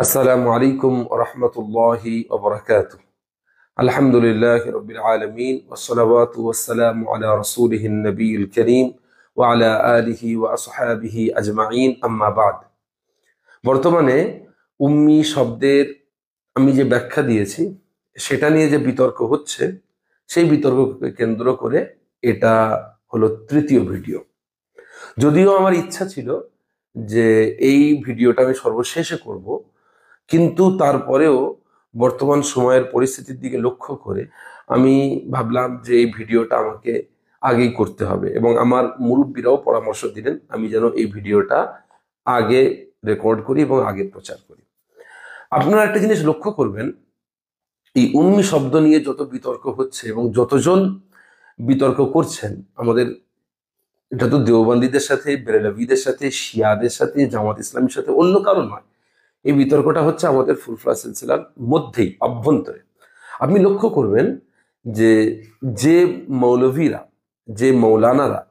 আসসালামু আলাইকুম ওয়া রাহমাতুল্লাহি ওয়া বারাকাতুহু। আলহামদুলিল্লাহি রাব্বিল আলামিন ওয়াসসালাতু ওয়াসসালামু আলা রাসূলিহিন নবিয়্যিল কারীম ওয়া আলা আলিহি ওয়া আসহাবিহি আজমাইন, আম্মা বা'দ। বর্তমানে উম্মি শব্দের আমি যে ব্যাখ্যা দিয়েছি সেটা নিয়ে যে বিতর্ক হচ্ছে, সেই বিতর্ককে কেন্দ্র করে এটা হলো তৃতীয় ভিডিও। যদিও আমার ইচ্ছা ছিল যে এই ভিডিওটা আমি সর্বশেষে করব, কিন্তু তারপরেও বর্তমান সময়ের পরিস্থিতির দিকে লক্ষ্য করে আমি ভাবলাম যে এই ভিডিওটা আমাকে আগেই করতে হবে, এবং আমার মুরব্বীরাও পরামর্শ দিলেন আমি যেন এই ভিডিওটা আগে রেকর্ড করি এবং আগে প্রচার করি। আপনারা একটা জিনিস লক্ষ্য করবেন, এই উম্মি শব্দ নিয়ে যত বিতর্ক হচ্ছে এবং যতজন বিতর্ক করছেন, আমাদের এটা তো দেওবন্দীদের সাথে, বেরেলভীদের সাথে, শিয়াদের সাথে, জামাত ইসলামীর সাথে, অন্য কারো নয়। এই বিতর্কটা হচ্ছে আমাদের ফুরফুরা সিলসিলার মধ্যেই, অভ্যন্তরে। আপনি লক্ষ্য করবেন যে যে মৌলভীরা, যে মৌলানারা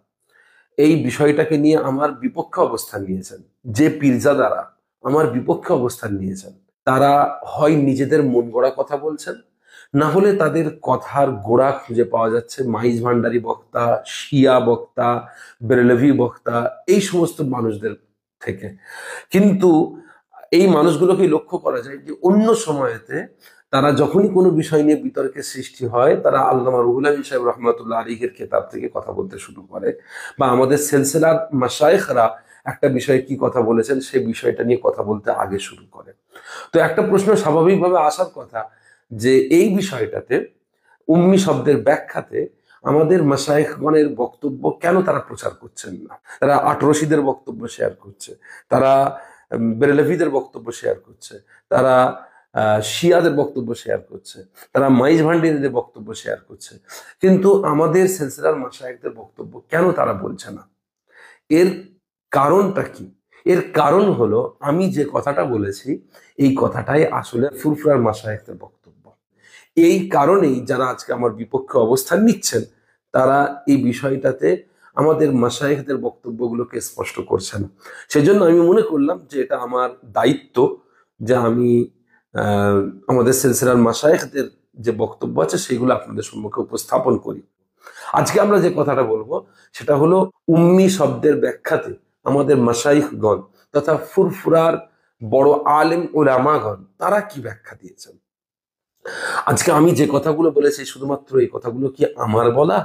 এই বিষয়টাকে নিয়ে আমার বিপক্ষে অবস্থান নিয়েছেন, যে পীরজাদারা আমার বিপক্ষে অবস্থান নিয়েছেন, তারা হয় নিজেদের মন গড়া কথা বলছেন, না হলে তাদের কথার গোড়া খুঁজে পাওয়া যাচ্ছে মাইজ ভান্ডারী বক্তা, শিয়া বক্তা, বেরেলভি বক্তা, এই সমস্ত মানুষদের থেকে। কিন্তু এই মানুষগুলোকে লক্ষ্য করা যায় যে অন্য সময়তে তারা যখনই কোনো বিষয় নিয়ে বিতর্কের সৃষ্টি হয়, তারা আল্লামা রুহুল আমিন সাহেব রহমাতুল্লাহ আলাইহির কিতাব থেকে কথা বলতে শুরু করে, বা আমাদের সিলসিলার মাশায়েখরা একটা বিষয়ে কি কথা বলেছেন সেই বিষয়টা নিয়ে কথা বলতে আগে শুরু করে। তো একটা প্রশ্ন স্বাভাবিকভাবে আসার কথা যে এই বিষয়টাতে, উম্মি শব্দের ব্যাখ্যাতে আমাদের মাশায়েখগণের বক্তব্য কেন তারা প্রচার করছেন না? তারা আটরশিদের বক্তব্য শেয়ার করছে, তারা বেরেলভীদের বক্তব্য শেয়ার করছে, তারা শিয়াদের বক্তব্য শেয়ার করছে, তারা মাইজ ভান্ডারীদের বক্তব্য শেয়ার করছে, কিন্তু আমাদের সিলসিলার মাশায়েখদের বক্তব্য কেন তারা বলছে না? এর কারণটা কি? এর কারণ হলো আমি যে কথাটা বলেছি এই কথাটাই আসলে ফুরফুরার মাশায়েখদের বক্তব্য। এই কারণেই যারা আজকে আমার বিপক্ষে অবস্থান নিচ্ছেন, তারা এই বিষয়টাতে আমাদের মাশায়েখদের বক্তব্যগুলোকে স্পষ্ট করছে না। সেজন্য আমি মনে করলাম যে এটা আমার দায়িত্ব যে আমি আহ, আমাদের সিলসিলার মাশায়েখদের যে বক্তব্য আছে সেগুলো আপনাদের সম্মুখে উপস্থাপন করি। আজকে আমরা যে কথাটা বলবো সেটা হলো উম্মি শব্দের ব্যাখ্যাতে আমাদের মাশায়েখগণ তথা ফুরফুরার বড় আলেম উলামাগণ তারা কি ব্যাখ্যা দিয়েছেন। আজকে আমি যে কথাগুলো বলেছি শুধুমাত্র এই কথাগুলো কি আমার বলা,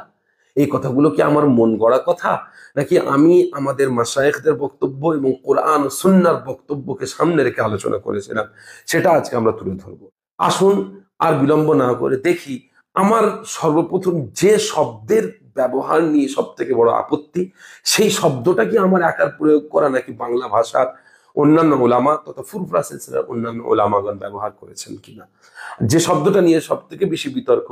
এই কথাগুলো কি আমার মন গড়া কথা, নাকি আমি আমাদের মাশায়েখদের বক্তব্য এবং কোরআন ও সুন্নাহর বক্তব্যকে সামনে রেখে আলোচনা করেছিলাম, সেটা আজকে আমরা তুলে ধরবো। আসুন আর বিলম্ব না করে দেখি আমার সর্বপ্রথম যে শব্দের ব্যবহার নিয়ে সব থেকে বড় আপত্তি, সেই শব্দটা কি আমার একার প্রয়োগ করা, নাকি বাংলা ভাষার অন্যান্য ওলামা তথা ফুরফুরা সিলসিলার অন্যান্য ওলামাগণ ব্যবহার করেছেন কিনা। যে শব্দটা নিয়ে সব থেকে বেশি বিতর্ক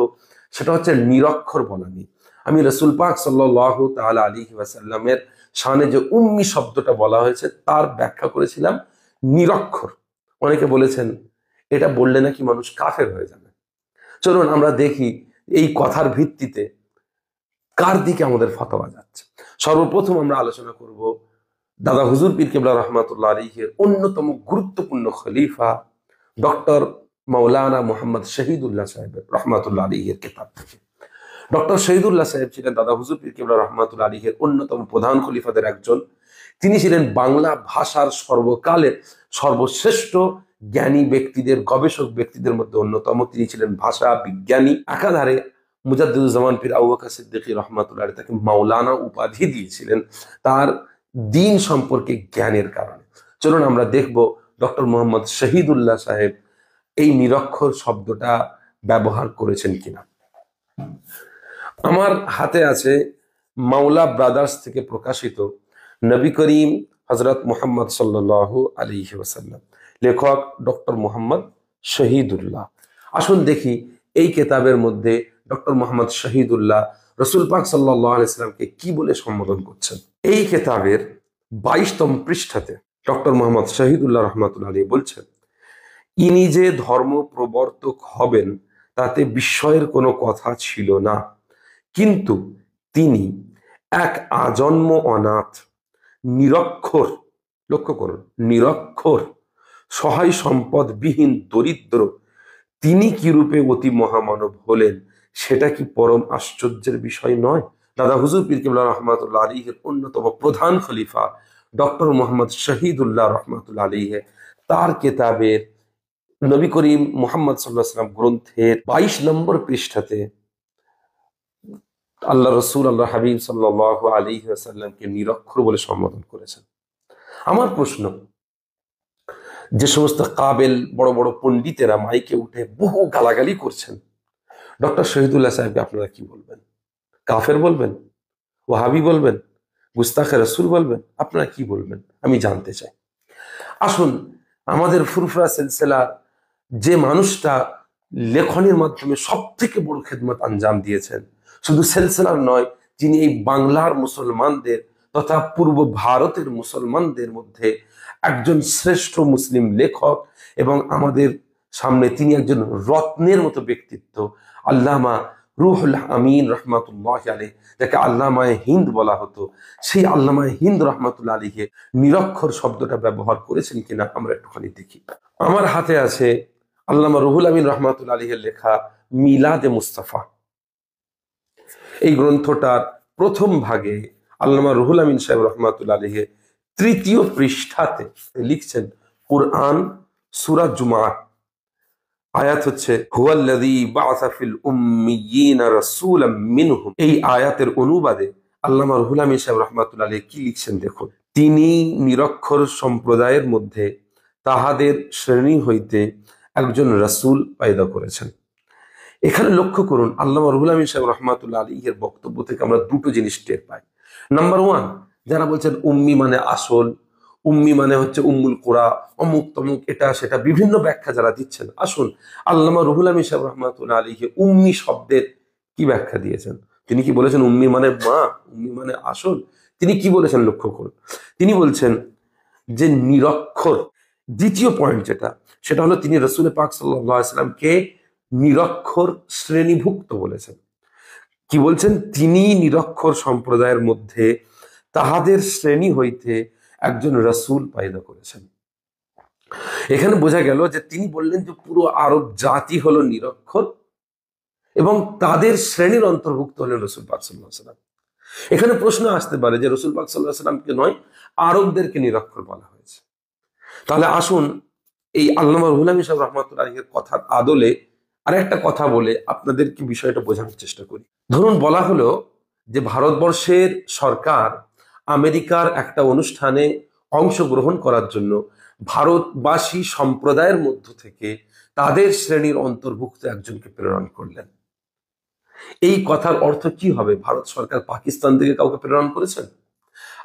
সেটা হচ্ছে নিরক্ষর বলা নিয়ে। আমি রাসূল পাক সাল্লাল্লাহু তাআলা আলাইহি ওয়াসাল্লামের শানে যে উম্মি শব্দটা বলা হয়েছে তার ব্যাখ্যা করেছিলাম নিরক্ষর। অনেকে বলেছেন এটা বললে নাকি মানুষ কাফের হয়ে যাবে। চলুন আমরা দেখি এই কথার ভিত্তিতে কার দিকে আমাদের ফতোয়া যাচ্ছে। সর্বপ্রথম আমরা আলোচনা করব দাদা হুজুর পীর কেবলা রহমাতুল্লাহ আলাইহির অন্যতম গুরুত্বপূর্ণ খলিফা ডক্টর মাওলানা মোহাম্মদ শহীদুল্লাহ সাহেব রহমাতুল্লাহ আলাইহির কিতাব থেকে। ডক্টর শহীদুল্লাহ সাহেব ছিলেন দাদা হুজুর পীর কেবলা রহমাতুল্লাহ আলাইহির অন্যতম প্রধান খলিফাদের একজন। তিনি ছিলেন বাংলা ভাষার সর্বকালের সর্বশ্রেষ্ঠ জ্ঞানী ব্যক্তিদের, গবেষক ব্যক্তিদের মধ্যে অন্যতম। তিনি ছিলেন ভাষা বিজ্ঞানী। একাধারে মুজাদ্দিদুজ্জামান পীর আবু বকর সিদ্দিকী রহমাতুল্লাহ আলাইহি তাকে মাওলানা উপাধি দিয়েছিলেন তার দিন সম্পর্কে জ্ঞানের কারণে। চলুন আমরা দেখব ডক্টর মোহাম্মদ শহীদুল্লাহ সাহেব এই নিরক্ষর শব্দটা ব্যবহার করেছেন কিনা। আমার হাতে আছে মাওলা ব্রাদার্স থেকে প্রকাশিত নবী করিম হযরত মুহাম্মদ সাল্লাল্লাহু আলাইহি ওয়াসাল্লাম, লেখক ডক্টর মোহাম্মদ শহীদুল্লাহ। আসুন দেখি এই কিতাবের মধ্যে ডক্টর মোহাম্মদ শহীদুল্লাহ রাসূল পাক সাল্লাল্লাহু আলাইহি ওয়াসাল্লামকে কি বলে সম্বোধন করছেন। এই কিতাবের 22তম পৃষ্ঠাতে ডক্টর মোহাম্মদ শহীদুল্লাহ রহমাতুল্লাহ আলাইহি বলছেন, ইনি যে ধর্ম প্রবর্তক হবেন তাতে বিস্ময়ের কোনো কথা ছিল না, কিন্তু তিনি এক আজন্ম অনাথ, নিরক্ষর, লক্ষ্য করুন, নিরক্ষর সহায় সম্পদ বিহীন দরিদ্র তিনি কি রূপে অতি মহামানব হলেন, সেটা কি পরম আশ্চর্যের বিষয় নয়? দাদা হুজুর পীর কেবলা রহমাতুল্লাহ আলাইহির অন্যতম প্রধান খলিফা ডক্টর মোহাম্মদ শহীদুল্লাহ রহমাতুল্লাহ আলাইহি তার কেতাবের নবী করিম মুহাম্মদ সাল্লাল্লাহু আলাইহি ওয়াসাল্লাম গ্রন্থের 22 নম্বর পৃষ্ঠাতে আল্লাহ রসুল আল্লাহ হাবিব সাল্লাল্লাহু আলাইহি ওয়াসাল্লামকে নিরক্ষর বলে সম্বোধন করেছেন। আমার প্রশ্ন, যে সমস্ত কাবেল বড় বড় পণ্ডিতেরা মাইকে উঠে বহু গালাগালি করছেন, ডক্টর শহীদুল্লাহ সাহেবকে আপনারা কি বলবেন? কাফের বলবেন? ওয়াহাবি বলবেন? গুস্তাখে রসুল বলবেন? আপনারা কি বলবেন আমি জানতে চাই। আসুন, আমাদের ফুরফুরা সিলসিলার যে মানুষটা লেখনের মাধ্যমে সব থেকে বড় খেদমত আঞ্জাম দিয়েছেন, শুধু সিলসিলার নয়, যিনি এই বাংলার মুসলমানদের তথা পূর্ব ভারতের মুসলমানদের মধ্যে একজন শ্রেষ্ঠ মুসলিম লেখক এবং আমাদের সামনে তিনি একজন রত্নের মতো ব্যক্তিত্ব, আল্লামা রুহুল আমিন রহমাতুল্লাহ আলাইহি, যাকে আল্লামায়ে হিন্দ বলা হতো, সেই আল্লামায়ে হিন্দ রহমাতুল্লাহ আলাইহি নিরক্ষর শব্দটা ব্যবহার করেছেন কিনা আমরা একটুখানি দেখি। আমার হাতে আছে আল্লামা রুহুল আমিন রহমাতুল্লাহ আলাইহির লেখা মিলাদে মুস্তাফা। এই গ্রন্থটার প্রথম ভাগে আল্লামা রুহুল আমিন সাহেব রহমাতুল্লাহ আলাইহি 3য় পৃষ্ঠাতে লিখছেন, কুরআন সূরা জুমআ আয়াত হচ্ছে হুয়াল্লাযী বাআসা ফিল উম্মিয়িনা রাসূলাম মিনহুম। এই আয়াতের অনুবাদে আল্লামা রুহুল আমিন সাহেব রাহমাতুল্লাহ আলাইহি কি লিখছেন দেখুন, তিনি নিরক্ষর সম্প্রদায়ের মধ্যে তাহাদের শ্রেণী হইতে একজন রাসূল পয়দা করেছেন। এখানে লক্ষ্য করুন, আল্লামা রুহুল আমিন সাহেব রাহমাতুল্লাহ আলাইহি এর বক্তব্য থেকে আমরা দুটো জিনিস টের পাই। নাম্বার 1, যারা বলছেন উম্মি মানে আসল, উম্মি মানে হচ্ছে উম্মুল কুরা, অমুক তমুক, এটা সেটা বিভিন্ন ব্যাখ্যা যারা দিচ্ছেন, আসুন আল্লামা রুহুল আমিন সাহেব রাহমাতুল্লাহ আলাইহি উম্মি শব্দের কি ব্যাখ্যা দিয়েছেন। তিনি কি বলেছেন উম্মি মানে মা, উম্মি মানে আসল? তিনি কি বলেছেন লক্ষ্য করুন। তিনি বলছেন যে নিরক্ষর, দ্বিতীয় পয়েন্ট যেটা, সেটা হলো তিনি রাসূল পাক সাল্লাল্লাহু আলাইহি ওয়াসাল্লামকে নিরক্ষর শ্রেণীভুক্ত বলেছেন। কি বলছেন? তিনি নিরক্ষর সম্প্রদায়ের মধ্যে তাহাদের শ্রেণী হইতে একজন রাসূল পয়দা করেছেন। এখানে বোঝা গেল যে তিনি বললেন যে পুরো আরব জাতি হলো নিরক্ষর এবং তাদের শ্রেণীর অন্তর্ভুক্ত হলেন রাসূল পাক সাল্লাল্লাহু আলাইহি ওয়াসাল্লাম। এখানে প্রশ্ন আসতে পারে যে রাসূল পাক সাল্লাল্লাহু আলাইহি ওয়াসাল্লামকে নয়, আরবদেরকে নিরক্ষর বলা হয়েছে। তাহলে আসুন এই আল্লামা রুহুল আমিন সাহেব রাহমাতুল্লাহ আলাইহির কথার আদলে আরেকটা কথা বলে আপনাদেরকে বিষয়টা বোঝানোর চেষ্টা করি। ধরুন বলা হলো যে ভারতবর্ষের সরকার আমেরিকার একটা অনুষ্ঠানে অংশগ্রহণ করার জন্য ভারতবাসী সম্প্রদায়ের মধ্য থেকে তাদের শ্রেণীর অন্তর্ভুক্ত একজনকে প্রেরণ করলেন। এই কথার অর্থ কি হবে? ভারত সরকার পাকিস্তান থেকে কাউকে প্রেরণ করেছেন,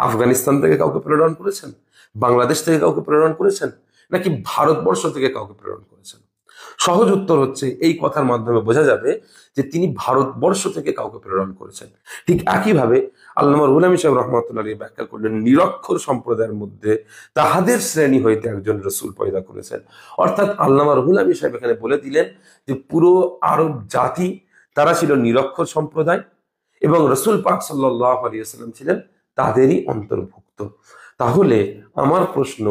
আফগানিস্তান থেকে কাউকে প্রেরণ করেছেন, বাংলাদেশ থেকে কাউকে প্রেরণ করেছেন, নাকি ভারতবর্ষ থেকে কাউকে প্রেরণ করেছেন? সহজ উত্তর হচ্ছে এই কথার মাধ্যমে বোঝা যাবে যে তিনি ভারতবর্ষ থেকে কাউকে প্রেরণ করেছেন। ঠিক একইভাবে আল্লামা রুহুল আমিন সাহেব রাহমাতুল্লাহ আলাইহি ব্যাখ্যা করলেন নিরক্ষর সম্প্রদায়ের মধ্যে তাহাদের শ্রেণী হইতে একজন রাসূল পয়দা করেছেন। অর্থাৎ আল্লামা রুহুল আমিন সাহেব এখানে বলে দিলেন যে পুরো আরব জাতি তারা ছিল নিরক্ষর সম্প্রদায় এবং রাসূল পাক সাল্লাল্লাহু আলাইহি ওয়াসাল্লাম ছিলেন তাদেরই অন্তর্ভুক্ত। তাহলে আমার প্রশ্ন,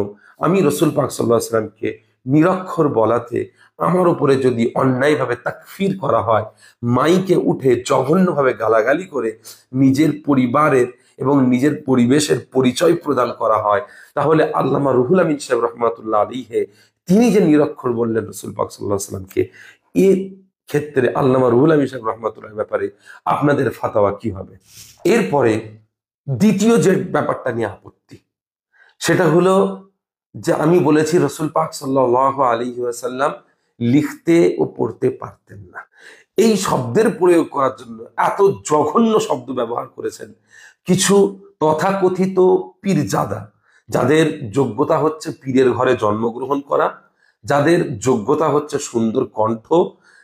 আমি রাসূল পাক সাল্লাল্লাহু আলাইহি ওয়াসাল্লামকে নিরক্ষর বলাতে আমার উপরে যদি অন্যায়ভাবে তাকফির করা হয়, মাইকে উঠে জঘন্যভাবে গালাগালি করে নিজের পরিবারের এবং নিজের পরিবেশের পরিচয় প্রদান করা হয়, তাহলে আল্লামা রুহুল আমিন সাহেব রহমাতুল্লাহ আলাইহি তিনি যে নিরক্ষর বললেন রাসূল পাক সাল্লাল্লাহু আলাইহি ওয়াসাল্লামকে, এর ক্ষেত্রে আল্লামা রুহুল আমিন সাহেব রহমাতুল্লাহ ব্যাপারে আপনাদের ফাতাওয়া কি হবে? এরপরে দ্বিতীয় যে ব্যাপারটা নিয়ে আপত্তি, সেটা হলো যে আমি বলেছি রাসূল পাক সাল্লাল্লাহু আলাইহি ওয়াসাল্লাম লিখতে ও পড়তে পারতেন না। এই শব্দের প্রয়োগ করার জন্য এত জঘন্য শব্দ ব্যবহার করেছেন কিছু তথাকথিত পীরজাদা, যাদের যোগ্যতা হচ্ছে পীরের ঘরে জন্মগ্রহণ করা, যাদের যোগ্যতা হচ্ছে সুন্দর কণ্ঠ,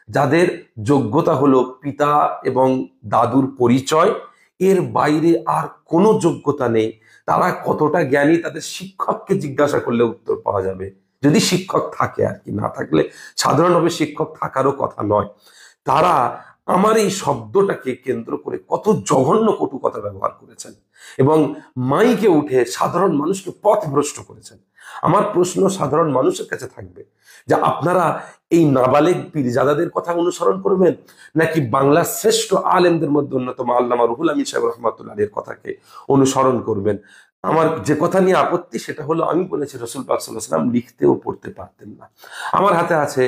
যাদের যোগ্যতা হলো পিতা এবং দাদুর পরিচয়, এর বাইরে আর কোনো যোগ্যতা নেই। তারা কতটা জ্ঞানী তাদের শিক্ষককে জিজ্ঞাসা করলে উত্তর পাওয়া যাবে, যদি শিক্ষক থাকে আর কি, না থাকলে সাধারণভাবে শিক্ষক থাকারও কথা নয়। তারা আমার এই শব্দটাকে কেন্দ্র করে কত জঘন্য কটু কথা ব্যবহার করেছেন এবং মাইকে উঠে সাধারণ মানুষকে পথভ্রষ্ট করেছেন। আমার প্রশ্ন সাধারণ মানুষের কাছে থাকবে যে আপনারা এই নাবালেগ পীরজাদাদের কথা অনুসরণ করবেন, নাকি বাংলার শ্রেষ্ঠ আলেমদের মধ্যে অন্যতম আল্লামা রুহুল আমিন সাহেব রহমাতুল্লাহ আলাইহির কথাকে অনুসরণ করবেন? আমার যে কথা নিয়ে আপত্তি সেটা হলো, আমি বলেছি রাসূল পাক সাল্লাল্লাহু আলাইহি ওয়াসাল্লাম লিখতে ও পড়তে পারতেন না। আমার হাতে আছে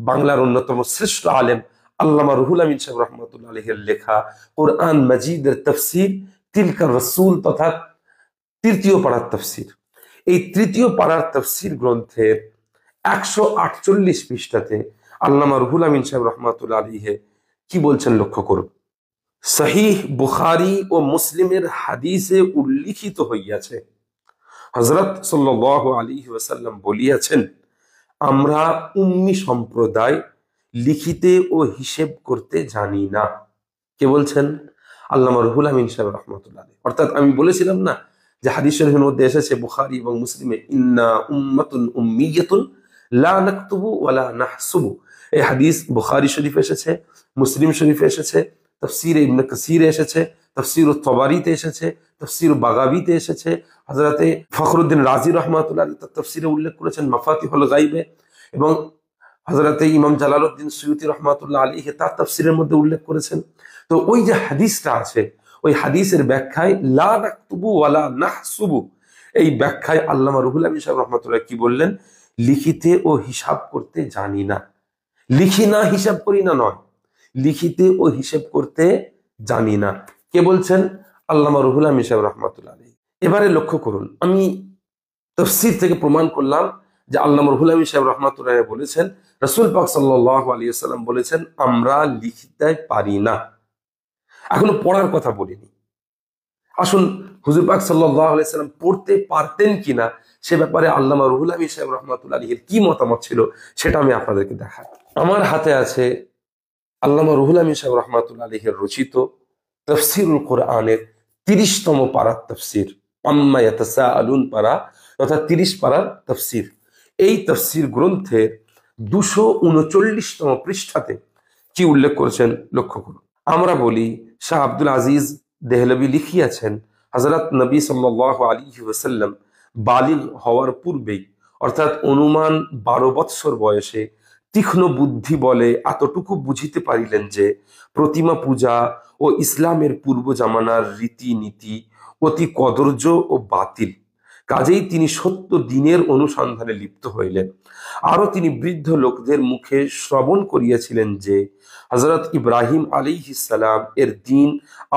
বাংলার অন্যতম শ্রেষ্ঠ আলেম আল্লামা রুহুল আমিন সাহেব রহমাতুল্লাহ আলাইহির লেখা কোরআন মাজিদের তাফসীর তিলকা রাসূল তথা তৃতীয় পাড়ার তাফসীর। এই তৃতীয় পাড়ার তাফসীর গ্রন্থের 148 পৃষ্ঠাতে আল্লামা রুহুল আমিন সাহেব রহমাতুল্লাহ আলাইহি কি বলছেন লক্ষ্য করুন। সহিহ বুখারী ও মুসলিমের হাদিসে উল্লিখিত হইয়াছে, হযরত সাল্লাল্লাহু আলাইহি ওয়াসাল্লাম বলিয়াছেন, আমরা উম্মি সম্প্রদায় লিখিতে ও হিসেব করতে জানি না। কে বলছেন? আল্লামা রুহুল আমিন সাহেব রহমাতুল্লাহ আলাইহি। অর্থাৎ আমি বলেছিলাম না যে হাদিস শরীফের মধ্যে এসেছে বুখারী এবং মুসলিমে, ইন্না উম্মাতুন উম্মিয়াতুন লা নাকতুবু ওয়ালা নাহসুবু। এই হাদিস বুখারী শরীফে এসেছে, মুসলিম শরীফে এসেছে, তাফসীরে ইবনে কাসিরে এসেছে, তাফসীর তবারিতে এসেছে, তাফসীর বাগাবিতে এসেছে। হযরতে ফখরুদ্দিন রাজি রাহমাতুল্লাহ আলাইহি তার তাফসীরে উল্লেখ করেছেন মাফাতিহুল গায়বে, এবং হযরতে ইমাম জালালউদ্দিন সুয়ুতী রহমাতুল্লাহ আলাইহি তার তাফসীরের মধ্যে উল্লেখ করেছেন। তো ওই যে হাদিসটা আছে, ওই হাদিসের ব্যাখ্যায় লা নাকতুবু ওয়ালা নাহসুবু, এই ব্যাখ্যায় আল্লামা রুহুল আমিন সাহেব রহমাতুল্লাহ কি বললেন? লিখিতে ও হিসাব করতে জানি না। লিখি না, হিসাব করি না নয়, লিখিতে ও হিসাব করতে জানি না। কে বলছেন? আল্লামা রুহুল আমিন সাহেব রহমাতুল্লাহ আলাইহি। এবারে লক্ষ্য করুন, আমি তাফসীর থেকে প্রমাণ করলাম যে আল্লামা রুহুল আমিন সাহেব রহমাতুল্লাহ আলাইহি বলেছেন, রাসূল পাক সাল্লাল্লাহু আলাইহি ওয়াসাল্লাম বলেছেন, আমরা লিখতে পারি না। এখনো পড়ার কথা বলিনি। আসুন, হুজুর পাক সাল্লাল্লাহু আলাইহি ওয়াসাল্লাম পড়তে পারতেন কিনা সে ব্যাপারে আল্লামা রুহুল আমিন সাহেব রহমাতুল্লাহ আলাইহির কি মতামত ছিল সেটা আমি আপনাদেরকে দেখাই। আমার হাতে আছে আল্লামা রুহুল আমিন সাহেব রহমাতুল্লাহ আলাইহির রচিত তাফসীরুল কোরআনের 30তম পারার তাফসীর, আম্মা ইয়াতাসাআলুন পারা তথা 30 পারার তাফসীর। এই তাফসীর গ্রন্থের 239তম পৃষ্ঠাতে কি উল্লেখ করেছেন লক্ষ্য করুন। আমরা বলি, শাহ আব্দুল আজিজ দেহলভী লিখিয়াছেন, হযরত নবী সাল্লাল্লাহু আলাইহি ওয়াসাল্লাম বালিগ হওয়ার পূর্বেই, অর্থাৎ অনুমান 12 বৎসর বয়সে তীক্ষ্ণ বুদ্ধি বলে এতটুকু বুঝিতে পারিলেন যে প্রতিমা পূজা ও ইসলামের পূর্ব জামানার রীতিনীতি অতি কদর্য ও বাতিল। কাজেই তিনি সত্য দিনের অনুসন্ধানে লিপ্ত হইলেন। আরো তিনি বৃদ্ধ লোকদের মুখে শ্রবণ করিয়াছিলেন যে হযরত ইব্রাহিম আলাইহিস সালাম এর দিন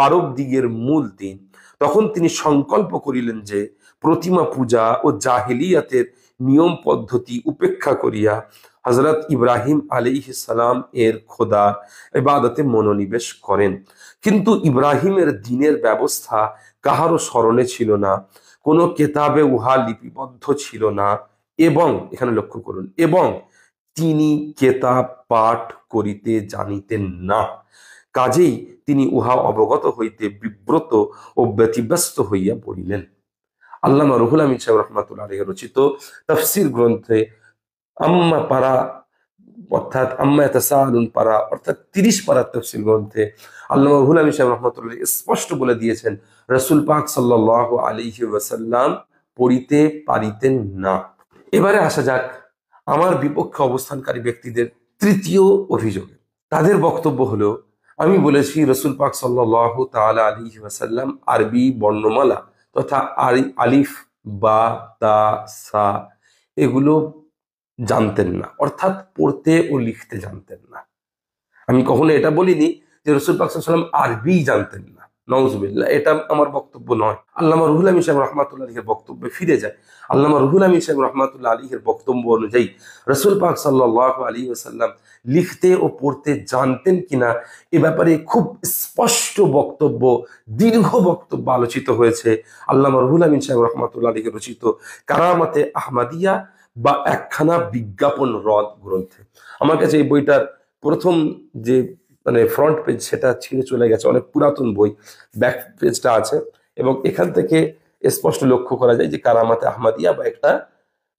আরব দিগের মূল দিন। তখন তিনি সংকল্প করিলেন যে প্রতিমা পূজা ও জাহেলিয়াতের নিয়ম পদ্ধতি উপেক্ষা করিয়া হযরত ইব্রাহিম আলাইহিস সালাম এর খোদার ইবাদতে মনোনিবেশ করেন। কিন্তু ইব্রাহিমের দিনের ব্যবস্থা কাহারও স্মরণে ছিল না, কোনো কেতাবে উহা লিপিবদ্ধ ছিল না, এবং এখানে লক্ষ্য করুন, এবং তিনি কেতাব পাঠ করিতে জানিতেন না। কাজেই তিনি উহা অবগত হইতে বিব্রত ও ব্যতিব্যস্ত হইয়া পড়িলেন। আল্লামা রুহুল আমিন সাহেব রহমাতুল্লাহ আলাইহি রচিত তাফসীর গ্রন্থে আম্মা পারা অর্থাৎ আম্মা ইয়াতাসাআলুন পারা অর্থাৎ 30 পারার তাফসীর গ্রন্থে আল্লামা রুহুল আমিন সাহেব রহমাতুল্লাহ আলাইহি স্পষ্ট বলে দিয়েছেন, রাসূল পাক সাল্লাল্লাহু আলাইহি ওয়াসাল্লাম পড়িতে পারিতেন না। এবারে আসা যাক আমার বিপক্ষে অবস্থানকারী ব্যক্তিদের তৃতীয় অভিযোগে। তাদের বক্তব্য হলো, আমি বলেছি রাসূল পাক সাল্লাল্লাহু তাআলা আলাইহি ওয়াসাল্লাম আরবি বর্ণমালা তথা আলিফ বা তা সা এগুলো জানতেন না, অর্থাৎ পড়তে ও লিখতে জানতেন না। আমি কখনো এটা বলিনি যে রাসূল পাক সাল্লাল্লাহু আলাইহি ওয়াসাল্লাম আরবি জানতেন না, নাউজুবিল্লাহ, এটা আমার বক্তব্য নয়। আল্লামা রুহুল আমিন সাহেব রহমাতুল্লাহ আলাইহির বক্তব্যে ফিরে যায়। আল্লামা রুহুল আমিন সাহেব রহমাতুল্লাহ আলাইহির বক্তব্য অনুযায়ী রাসূল পাক সাল্লাল্লাহু আলাইহি ওয়াসাল্লাম লিখতে ও পড়তে জানতেন কিনা এ ব্যাপারে খুব স্পষ্ট বক্তব্য, দীর্ঘ বক্তব্য আলোচিত হয়েছে আল্লামা রুহুল আমিন সাহেব রহমাতুল্লাহ আলাইহির রচিত কারামাতে আহমদিয়া বা একখানা বিজ্ঞাপন রদ গ্রন্থে। আমার কাছে এই বইটার প্রথম যে ফ্রন্ট পেজ সেটা ছিঁড়ে চলে গেছে, অনেক পুরাতন বই, ব্যাক পেজটা আছে, এবং এখান থেকে স্পষ্ট লক্ষ্য করা যায় যে কারামাতে আহমদিয়া বা একটা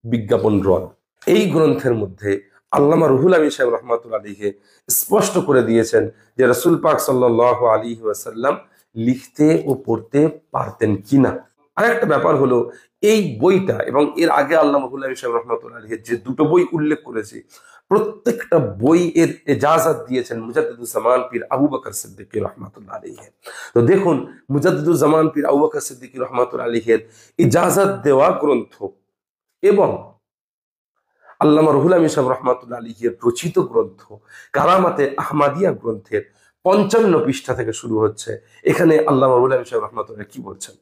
বিজ্ঞাপন রদ। এই গ্রন্থের মধ্যে আল্লামা রুহুল আমিন সাহেব রহমাতুল্লাহ আলাইহি স্পষ্ট করে দিয়েছেন যে রাসূল পাক সাল্লাল্লাহু আলাইহি ওয়াসাল্লাম লিখতে ও পড়তে পারতেন কিনা। আরেকটা ব্যাপার হলো, এই বইটা এবং এর আগে আল্লামা হুল আমিন সাহেব রহমাতুল্লাহ আলাইহির যে দুটো বই উল্লেখ করেছি, প্রত্যেকটা বই এর এজাজত দিয়েছেন মুজাদ্দিদুজ্জামান পীর আবু বকর সিদ্দিকী রহমাতুল্লাহ আলাইহি। তো দেখুন, মুজাদ্দিদুজ্জামান পীর আবু বকর সিদ্দিকী রহমাতুল্লাহ আলাইহির ইজাজত দেওয়া গ্রন্থ এবং আল্লামা রুহুল আমিন সাহেব রহমাতুল্লাহ আলাইহির রচিত গ্রন্থ কারামাতে আহমাদিয়া গ্রন্থের 55 পৃষ্ঠা থেকে শুরু হচ্ছে। এখানে আল্লামা রুহুল আমিন সাহেব রহমাতুল্লাহ কি বলছেন?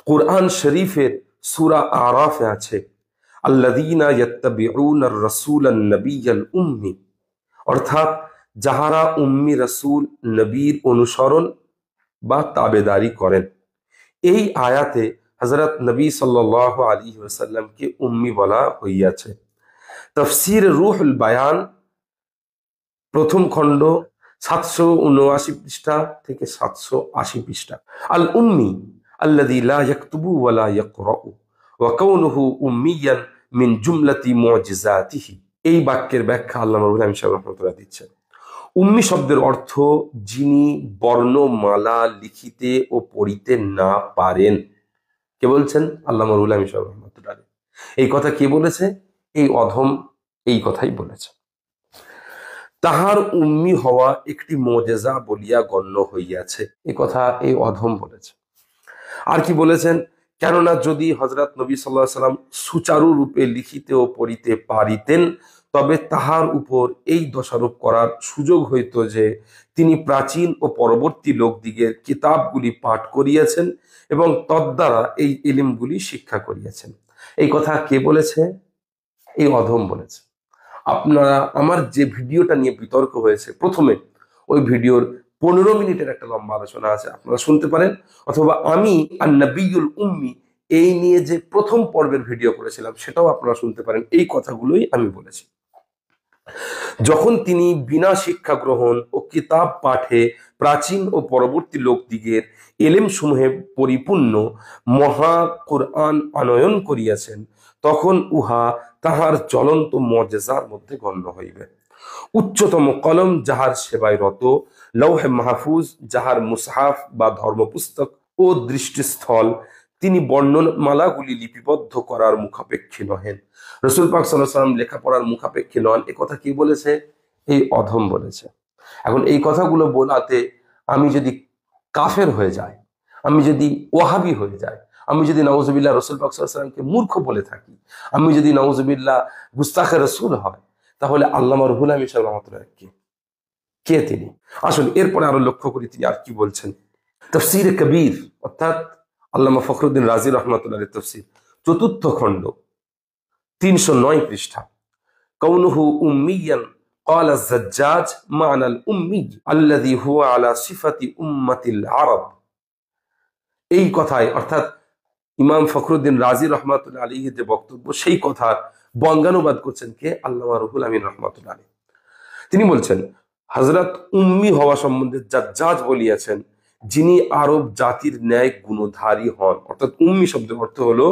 কুরআন শরীফের সূরা আরাফে আছে, আল্লাযীনা ইয়াত্তাবিউনার রাসূলান নাবিয়্যাল উম্মি, অর্থাৎ যাহারা উম্মি রাসূল নবীর অনুসরণ বা তাবেদারি করেন। এই আয়াতে হযরত নবী সাল্লাল্লাহু আলাইহি ওয়াসাল্লামকে উম্মি বলা হইয়াছে। তাফসীর রূহুল বায়ান প্রথম খণ্ড 779 পৃষ্ঠা থেকে 780 পৃষ্ঠা। আল উম্মি আল্লাযী লা ইয়াকতুবু ওয়া লা ইয়াকরাউ ওয়া কাউনুহু উম্মিয়ান মিন জুমলাতি মুজিজাতিহি। এই বাক্যের ব্যাখ্যা আল্লামা রুহুল আমিন সাহেব রাহমাতুল্লাহ দিচ্ছেন। উম্মি শব্দের অর্থ যিনি বর্ণমালা লিখিতে ও পড়িতে না পারেন। কে বলছেন? আল্লামা রুহুল আমিন সাহেব রাহমাতুল্লাহ। এই কথা কে বলেছে? এই অধম এই কথাই বলেছে। তাহার উম্মি হওয়া একটি মুজিজা বলিয়া গণ্য হইয়াছে, এই কথা এই অধম বলেছে। আর কি বলেছেন? কেননা যদি হযরত নবী সাল্লাল্লাহু আলাইহি সাল্লাম সুচারু রূপে লিখিতে ও পড়িতে পারিতেন, তবে তাহার উপর এই দোষারোপ করার সুযোগ হইত যে তিনি প্রাচীন ও পরবর্তী লোকদিগের কিতাবগুলি পাঠ করিয়াছেন এবং তদ্বারা এই ইলমগুলি শিক্ষা করিয়াছেন। এই কথা কে বলেছে? এই অধম বলেছে। আপনারা আমার যে ভিডিওটা নিয়ে বিতর্ক হয়েছে, প্রথমে ওই ভিডিওর 15 মিনিটের একটা লম্বা আলোচনা আছে, আপনারা শুনতে পারেন। অথবা আমি আর নবিয়ুল উম্মি এই নিয়ে যে প্রথম পর্বের ভিডিও করেছিলাম, সেটাও আপনারা শুনতে পারেন। এই কথাগুলোই আমি বলেছি। যখন তিনি বিনা শিক্ষা গ্রহণ ও কিতাব পাঠে প্রাচীন ও পরবর্তী লোকদিগের এলেম সমূহে পরিপূর্ণ মহা কুরআন আনয়ন করিয়াছেন, তখন উহা তাহার জ্বলন্ত মুজিজার মধ্যে গণ্য হইবে। উচ্চতম কলম যাহার সেবায় রত, লৌহে মাহফুজ যাহার মুসহাফ বা ধর্মপুস্তক ও দৃষ্টিস্থল, তিনি বর্ণমালাগুলি লিপিবদ্ধ করার মুখাপেক্ষী নহেন। রাসূল পাক সাল্লাল্লাহু আলাইহি ওয়াসাল্লাম লেখাপড়ার মুখাপেক্ষী নন, এ কথা কি বলেছে? এই অধম বলেছে। এখন এই কথাগুলো বলাতে আমি যদি কাফের হয়ে যাই, আমি যদি ওয়াহাবি হয়ে যাই, আমি যদি নাউজুবিল্লাহ রাসূল পাক সাল্লাল্লাহু আলাইহি ওয়াসাল্লামকে মূর্খ বলে থাকি, আমি যদি নাউজুবিল্লাহ গুস্তাখে রাসূল হয়, তাহলে আল্লামা রুহুল আমিন সাহেব রাহমাতুল্লাহ কে তিনি? আসলে এরপরে আরো লক্ষ্য করি তিনি আর কি বলছেন। তাফসীরে কবির অর্থাৎ আল্লামা ফখরুদ্দিন রাজি রহমাতুল্লাহ তাফসীর, চতুর্থ খণ্ড 309 পৃষ্ঠা। কাউনুহু উম্মিয়ান قال الزجاج معنى الأمي الذي هو على صفة أمة العرب। এই কথায় অর্থাৎ ইমাম ফখরুদ্দিন রাজি রহমাতুল্লাহ আলাইহির যে বক্তব্য, সেই কথার বঙ্গানুবাদ করছেন কে? আল্লামা রুহুল আমিন রহমাতুল্লাহ আলাইহি। তিনি বলছেন, হযরত উম্মি হওয়া সম্বন্ধে জাজ্জাজ বলিয়াছেন, যিনি আরব জাতির ন্যায় গুণধারী হন। অর্থাৎ উম্মি শব্দের অর্থ হলো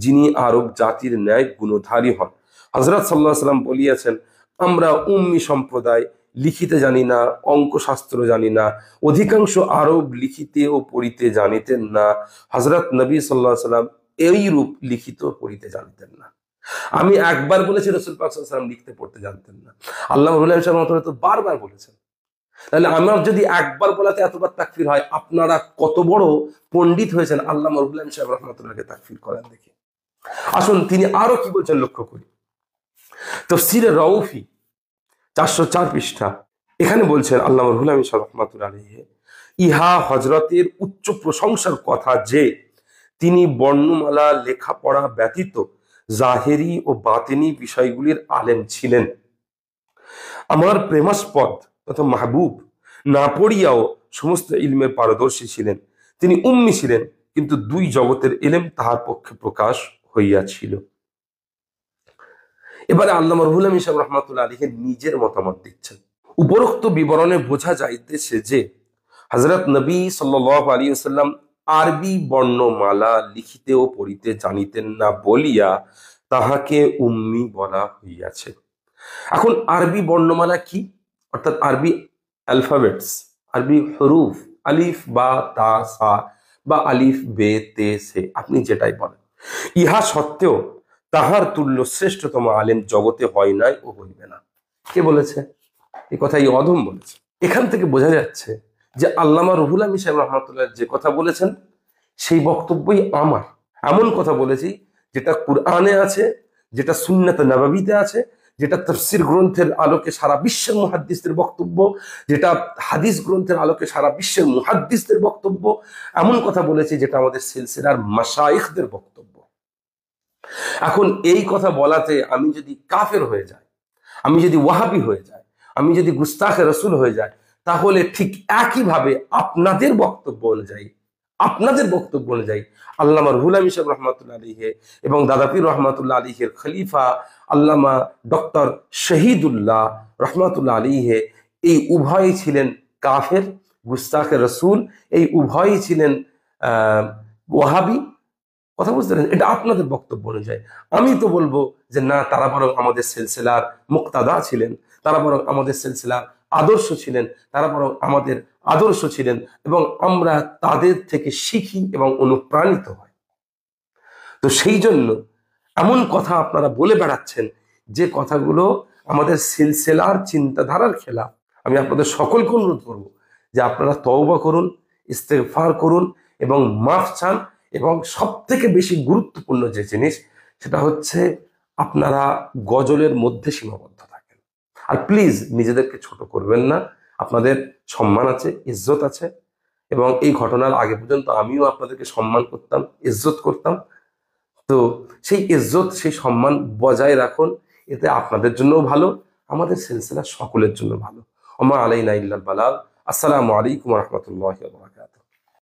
যিনি আরব জাতির ন্যায় গুণধারী হন। হযরত সাল্লাল্লাহু আলাইহি ওয়াসাল্লাম বলিয়াছেন, আমরা উম্মি সম্প্রদায়, লিখিতে জানি না, অঙ্কশাস্ত্র জানি না। অধিকাংশ আরব লিখিতে ও পড়িতে জানিতেন না। হযরত নবী সাল্লাল্লাহু আলাইহি ওয়াসাল্লাম এই রূপ লিখিত পড়িতে জানিতেন না। আমি একবার বলেছি রাসূল পাক সাল্লাল্লাহু আলাইহি ওয়াসাল্লাম লিখতে পড়তে জানতেন না, আল্লামা রুহুল আমিন সাহেব তো বারবার বলেছেন। তাহলে আমার যদি একবার বলাতে এতবার তাকফির হয়, আপনারা কত বড় পণ্ডিত হয়েছেন আল্লামা রুহুল আমিন সাহেব রাহমাতুল্লাহকে তাকফির করেন দেখি। আসুন তিনি আরো কি বলছেন লক্ষ্য করি। তাফসীরে রাউফি 404 পৃষ্ঠা, এখানে বলছেন আল্লামা রুহুল আমিন সাহেব রাহমাতুল্লাহ আলাইহি, ইহা হযরতের উচ্চ প্রশংসার কথা যে তিনি বর্ণমালা লেখাপড়া ব্যতীত জাহেরি ও বাতিনি বিষয়গুলির আলেম ছিলেন। আমার প্রেমাস্পদ তথা মাহবুব না পড়িয়াও সমস্ত ইলমে পারদর্শী ছিলেন। তিনি উম্মি ছিলেন, কিন্তু দুই জগতের ইলম তাহার পক্ষে প্রকাশ হইয়াছিল। এবারে আল্লামা রুহুল আমিন সাহেব রাহমাতুল্লাহ আলাইহি নিজের মতামত দিচ্ছেন। উপরোক্ত বিবরণে বোঝা যাইতেছে যে হযরত নবী সাল্লাল্লাহু আলাইহি ওয়াসাল্লাম আরবি বর্ণমালা লিখিতে ও পড়িতে জানিতেন না বলিয়া তাহাকে উম্মি বলা হইয়াছে। এখন আরবি বর্ণমালা কি? অর্থাৎ আরবি অ্যালফাবেটস, আরবি হরুফ, আলিফ বা তা সা বা আলিফ বে তে সে, আপনি যেটাই বলেন। ইহা সত্ত্বেও তাহার তুল্য শ্রেষ্ঠতম আলেম জগতে হয় নাই ও হইবে না। কে বলেছে এই কথা? এই অধম বলেছে। এখান থেকে বোঝা যাচ্ছে যে আল্লামা রুহুল আমিন সাহেব রহমতুল্লাহ যে কথা বলেছেন সেই বক্তব্যই আমার। এমন কথা বলেছি যেটা কুরআনে আছে, যেটা সুন্নাতে নববীতে আছে, যেটা তাফসীর গ্রন্থের আলোকে সারা বিশ্বের মুহাদ্দিসদের বক্তব্য, যেটা হাদিস গ্রন্থের আলোকে সারা বিশ্বের মুহাদ্দিসদের বক্তব্য। এমন কথা বলেছি যেটা আমাদের সিলসিলার মাশাইখদের বক্তব্য। এখন এই কথা বলাতে আমি যদি কাফের হয়ে যাই, আমি যদি ওয়াহাবি হয়ে যাই, আমি যদি গুস্তাখে রসুল হয়ে যাই, তাহলে ঠিক একইভাবে আপনাদের বক্তব্য অনুযায়ী আল্লামা রুহুল আমিন সাহেব রহমাতুল্লাহ আলাইহি এবং দাদা পীর রহমাতুল্লাহ আলাইহির খলিফা আল্লামা ডক্টর শহীদুল্লাহ রহমাতুল্লাহ আলাইহি এই উভয়ই ছিলেন কাফের, গুস্তাখে রসুল, এই উভয়ই ছিলেন ওয়াহাবি। কথা বুঝতে পারেন? এটা আপনাদের বক্তব্য অনুযায়ী। আমি তো বলবো যে না, তারা বরং আমাদের সিলসিলার মুক্তাদা ছিলেন, তারা বরং আমাদের সিলসিলার আদর্শ ছিলেন, তারা বরং আমাদের আদর্শ ছিলেন, এবং আমরা তাদের থেকে শিখি এবং অনুপ্রাণিত হই। তো সেই জন্য এমন কথা আপনারা বলে বেড়াচ্ছেন যে কথাগুলো আমাদের সিলসিলার চিন্তাধারার খেলাফ। আমি আপনাদের সকলকে অনুরোধ করব যে আপনারা তওবা করুন, ইস্তেগফার করুন এবং মাফ চান। এবং সব থেকে বেশি গুরুত্বপূর্ণ যে জিনিস, সেটা হচ্ছে আপনারা গজলের মধ্যে সীমাবদ্ধ থাকেন। আর প্লিজ নিজেদেরকে ছোট করবেন না। আপনাদের সম্মান আছে, ইজ্জত আছে, এবং এই ঘটনার আগে পর্যন্ত আমিও আপনাদেরকে সম্মান করতাম, ইজ্জত করতাম। তো সেই ইজ্জত, সেই সম্মান বজায় রাখুন। এতে আপনাদের জন্যও ভালো, আমাদের সিলসিলা সকলের জন্য ভালো। ওমা আলাইনা ইল্লাল বালাগ। আসসালামু আলাইকুম ওয়া রাহমাতুল্লাহি ওয়া বারাকাতুহু।